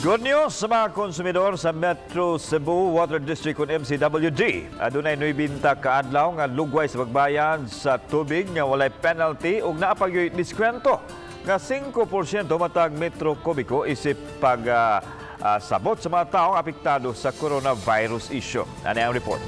Good news sa mga konsumidor sa Metro Cebu Water District ug MCWD. Adunay nuibinta kaadlaw nga lugway sa pagbayan sa tubig nga walay penalty ug naa pa gyud diskwento nga 5% matag metro kubiko isip pag sabot sa mga taong apektado sa coronavirus issue. Ano ang report?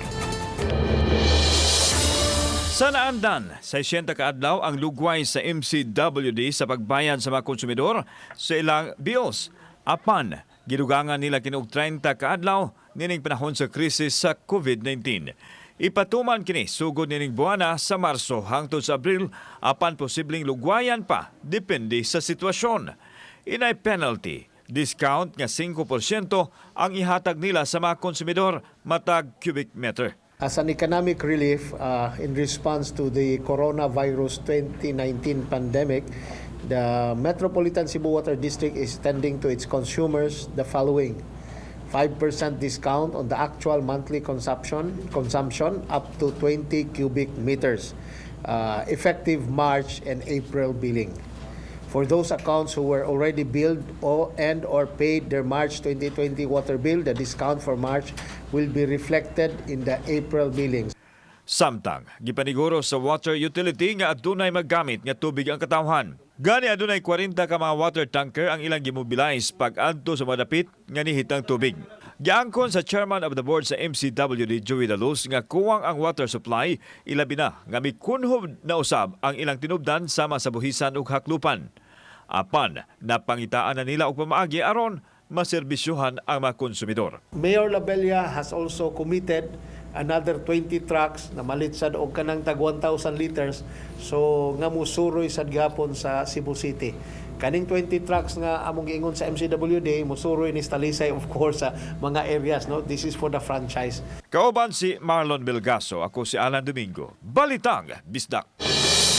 Sa naandan, 60 kaadlaw ang lugway sa MCWD sa pagbayan sa mga konsumidor sa ilang bills. Apan, gidugangan nila kinuog 30 kaadlaw nining panahon sa krisis sa COVID-19. Ipatuman kini sugod nining buwana sa Marso hangtod sa Abril apan posibleng lugwayan pa depende sa sitwasyon. Inay penalty, discount nga 5% ang ihatag nila sa mga konsumidor matag cubic meter. As an economic relief in response to the coronavirus 2019 pandemic, the Metropolitan Cebu Water District is extending to its consumers the following: 5% discount on the actual monthly consumption up to 20 cubic meters, effective March and April billing. For those accounts who were already billed or paid their March 2020 water bill, the discount for March will be reflected in the April billings. Samtang, gipaniguro sa water utility nga adunay maggamit nga tubig ang katawhan. Gani adunay 40 ka mga water tanker ang ilang gimobilize pag-adto sa madapit nga nihitang tubig. Giangkon sa chairman of the board sa MCWD, Joey Dalos, nga kuwang ang water supply, ilabi na nga mikunhob na usab ang ilang tinubdan sama sa buhisan ug haklupan. Apan, napangitaan na nila og pamaagi aron maserbisyuhan ang mga konsumidor. Mayor Labella has also committed another 20 trucks na malitsad og kanang tag 1,000 liters so nga musuroy sad gihapon sa Cebu City. Kaning 20 trucks nga among giingon sa MCWD musuroy ni Talisay of course sa mga areas, no. This is for the franchise. Kauban si Marlon Belgaso, ako si Alan Domingo. Balitang Bisdak.